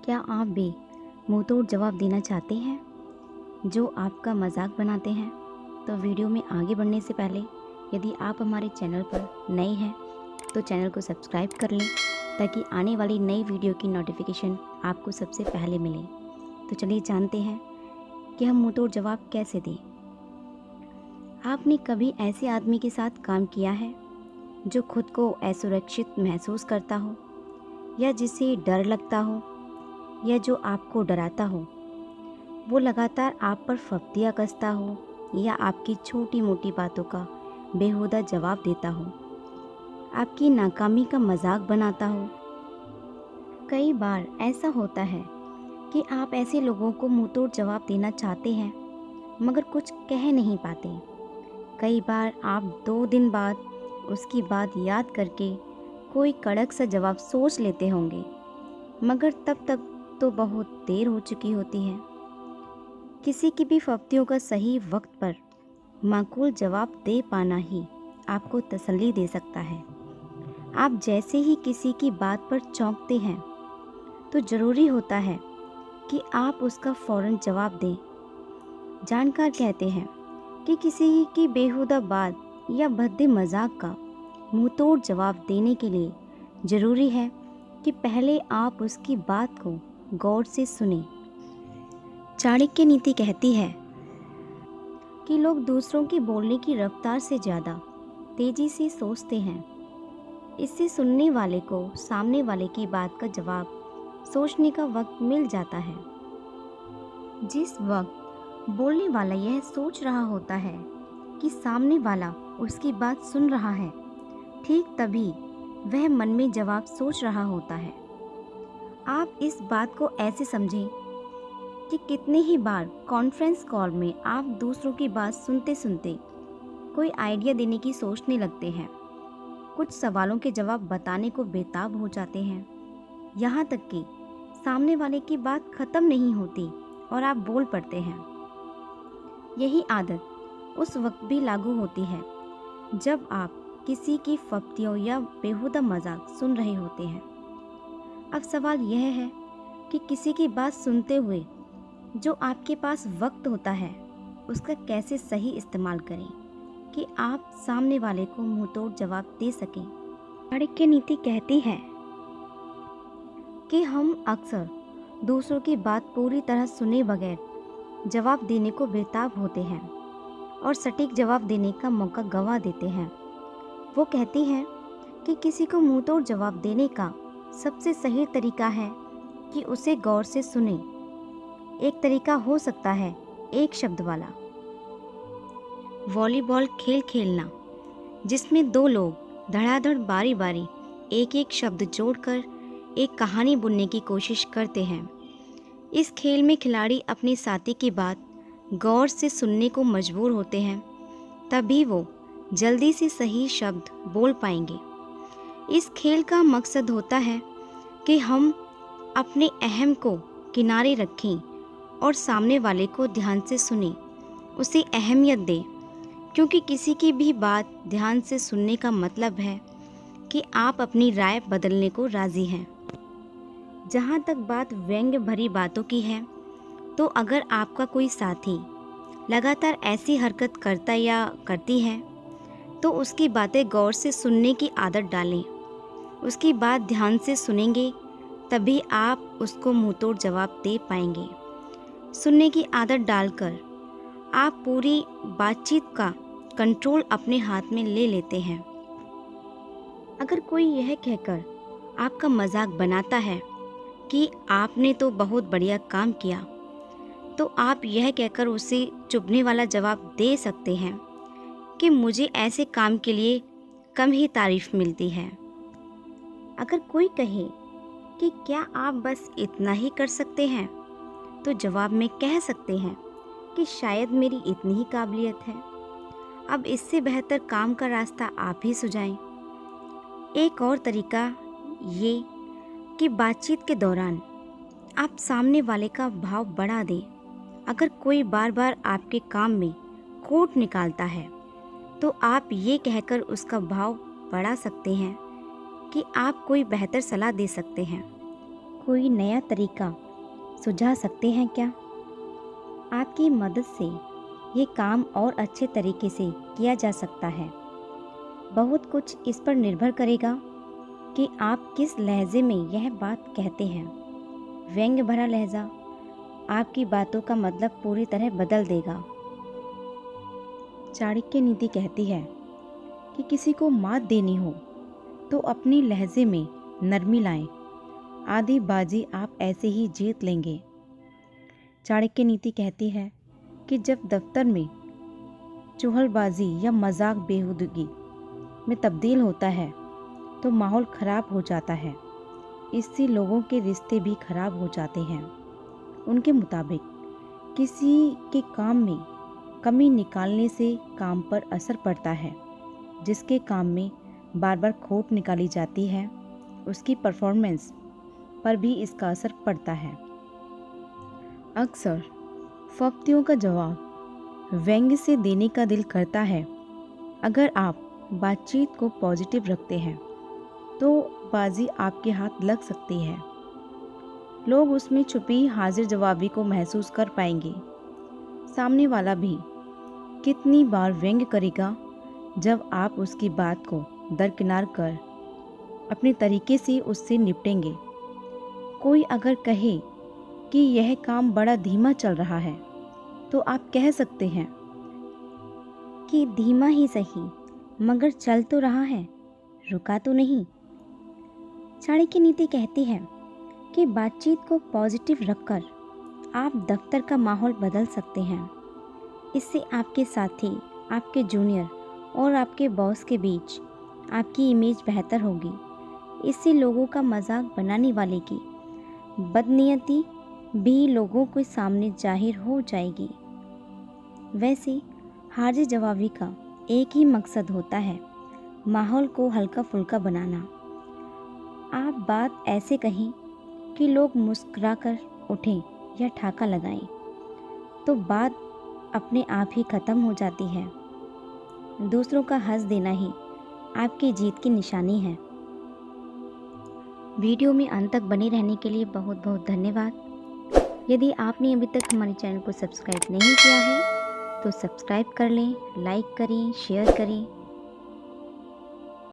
क्या आप भी मुंहतोड़ जवाब देना चाहते हैं जो आपका मजाक बनाते हैं? तो वीडियो में आगे बढ़ने से पहले यदि आप हमारे चैनल पर नए हैं तो चैनल को सब्सक्राइब कर लें ताकि आने वाली नई वीडियो की नोटिफिकेशन आपको सबसे पहले मिले। तो चलिए जानते हैं कि हम मुंहतोड़ जवाब कैसे दें। आपने कभी ऐसे आदमी के साथ काम किया है जो खुद को असुरक्षित महसूस करता हो, या जिसे डर लगता हो, या जो आपको डराता हो? वो लगातार आप पर फप्तियाँ कसता हो या आपकी छोटी मोटी बातों का बेहुदा जवाब देता हो, आपकी नाकामी का मजाक बनाता हो। कई बार ऐसा होता है कि आप ऐसे लोगों को मुंहतोड़ जवाब देना चाहते हैं मगर कुछ कह नहीं पाते। कई बार आप 2 दिन बाद उसकी बात याद करके कोई कड़क सा जवाब सोच लेते होंगे, मगर तब तक तो बहुत देर हो चुकी होती है। किसी की भी फप्तियों का सही वक्त पर माकूल जवाब दे पाना ही आपको तसल्ली दे सकता है। आप जैसे ही किसी की बात पर चौंकते हैं तो ज़रूरी होता है कि आप उसका फ़ौरन जवाब दें। जानकार कहते हैं कि किसी की बेहुदा बात या भद्दे मजाक का मुंहतोड़ जवाब देने के लिए ज़रूरी है कि पहले आप उसकी बात को गौर से सुने। चाणक्य नीति कहती है कि लोग दूसरों की बोलने की रफ्तार से ज़्यादा तेज़ी से सोचते हैं। इससे सुनने वाले को सामने वाले की बात का जवाब सोचने का वक्त मिल जाता है। जिस वक्त बोलने वाला यह सोच रहा होता है कि सामने वाला उसकी बात सुन रहा है, ठीक तभी वह मन में जवाब सोच रहा होता है। आप इस बात को ऐसे समझें कि कितने ही बार कॉन्फ्रेंस कॉल में आप दूसरों की बात सुनते सुनते कोई आइडिया देने की सोचने लगते हैं, कुछ सवालों के जवाब बताने को बेताब हो जाते हैं, यहाँ तक कि सामने वाले की बात ख़त्म नहीं होती और आप बोल पड़ते हैं। यही आदत उस वक्त भी लागू होती है जब आप किसी की फप्तियों या बेहुदा मजाक सुन रहे होते हैं। अब सवाल यह है कि किसी की बात सुनते हुए जो आपके पास वक्त होता है उसका कैसे सही इस्तेमाल करें कि आप सामने वाले को मुंहतोड़ जवाब दे सकें। चाणक्य नीति कहती है कि हम अक्सर दूसरों की बात पूरी तरह सुने बगैर जवाब देने को बेताब होते हैं और सटीक जवाब देने का मौका गंवा देते हैं। वो कहती हैं कि किसी को मुंहतोड़ जवाब देने का सबसे सही तरीका है कि उसे गौर से सुने। एक तरीका हो सकता है एक शब्द वाला वॉलीबॉल खेल खेलना, जिसमें 2 लोग धड़ाधड़ बारी बारी एक एक शब्द जोड़कर एक कहानी बुनने की कोशिश करते हैं। इस खेल में खिलाड़ी अपने साथी की बात गौर से सुनने को मजबूर होते हैं, तभी वो जल्दी से सही शब्द बोल पाएंगे। इस खेल का मकसद होता है कि हम अपने अहम को किनारे रखें और सामने वाले को ध्यान से सुनें, उसे अहमियत दें, क्योंकि किसी की भी बात ध्यान से सुनने का मतलब है कि आप अपनी राय बदलने को राज़ी हैं। जहाँ तक बात व्यंग्य भरी बातों की है, तो अगर आपका कोई साथी लगातार ऐसी हरकत करता या करती है तो उसकी बातें गौर से सुनने की आदत डालें। उसकी बात ध्यान से सुनेंगे तभी आप उसको मुंहतोड़ जवाब दे पाएंगे। सुनने की आदत डालकर आप पूरी बातचीत का कंट्रोल अपने हाथ में ले लेते हैं। अगर कोई यह कहकर आपका मजाक बनाता है कि आपने तो बहुत बढ़िया काम किया, तो आप यह कहकर उसे चुभने वाला जवाब दे सकते हैं कि मुझे ऐसे काम के लिए कम ही तारीफ मिलती है। अगर कोई कहे कि क्या आप बस इतना ही कर सकते हैं, तो जवाब में कह सकते हैं कि शायद मेरी इतनी ही काबिलियत है। अब इससे बेहतर काम का रास्ता आप ही सुझाएं। एक और तरीका ये कि बातचीत के दौरान आप सामने वाले का भाव बढ़ा दें। अगर कोई बार बार आपके काम में खोट निकालता है तो आप ये कहकर उसका भाव बढ़ा सकते हैं कि आप कोई बेहतर सलाह दे सकते हैं। कोई नया तरीका सुझा सकते हैं क्या? आपकी मदद से ये काम और अच्छे तरीके से किया जा सकता है। बहुत कुछ इस पर निर्भर करेगा कि आप किस लहजे में यह बात कहते हैं। व्यंग्य भरा लहजा आपकी बातों का मतलब पूरी तरह बदल देगा। चाणक्य नीति कहती है कि किसी को मात देनी हो तो अपनी लहजे में नरमी लाएं। आधी बाजी आप ऐसे ही जीत लेंगे। चाणक्य नीति कहती है कि जब दफ्तर में चुहलबाजी या मजाक बेहूदगी में तब्दील होता है तो माहौल खराब हो जाता है। इससे लोगों के रिश्ते भी खराब हो जाते हैं। उनके मुताबिक किसी के काम में कमी निकालने से काम पर असर पड़ता है। जिसके काम में बार बार खोट निकाली जाती है उसकी परफॉर्मेंस पर भी इसका असर पड़ता है। अक्सर फप्तियों का जवाब व्यंग्य से देने का दिल करता है। अगर आप बातचीत को पॉजिटिव रखते हैं तो बाजी आपके हाथ लग सकती है। लोग उसमें छुपी हाजिर जवाबी को महसूस कर पाएंगे। सामने वाला भी कितनी बार व्यंग्य करेगा जब आप उसकी बात को दरकिनार कर अपने तरीके से उससे निपटेंगे। कोई अगर कहे कि यह काम बड़ा धीमा चल रहा है तो आप कह सकते हैं कि धीमा ही सही मगर चल तो रहा है, रुका तो नहीं। चाणक्य नीति कहती है कि बातचीत को पॉजिटिव रखकर आप दफ्तर का माहौल बदल सकते हैं। इससे आपके साथी, आपके जूनियर और आपके बॉस के बीच आपकी इमेज बेहतर होगी। इससे लोगों का मजाक बनाने वाले की बदनीयती भी लोगों के सामने जाहिर हो जाएगी। वैसे हाजिर जवाबी का एक ही मकसद होता है, माहौल को हल्का फुल्का बनाना। आप बात ऐसे कहें कि लोग मुस्कुराकर उठें या ठाका लगाएं, तो बात अपने आप ही ख़त्म हो जाती है। दूसरों का हंस देना ही आपकी जीत की निशानी है। वीडियो में अंत तक बने रहने के लिए बहुत बहुत धन्यवाद। यदि आपने अभी तक हमारे चैनल को सब्सक्राइब नहीं किया है तो सब्सक्राइब कर लें, लाइक करें, शेयर करें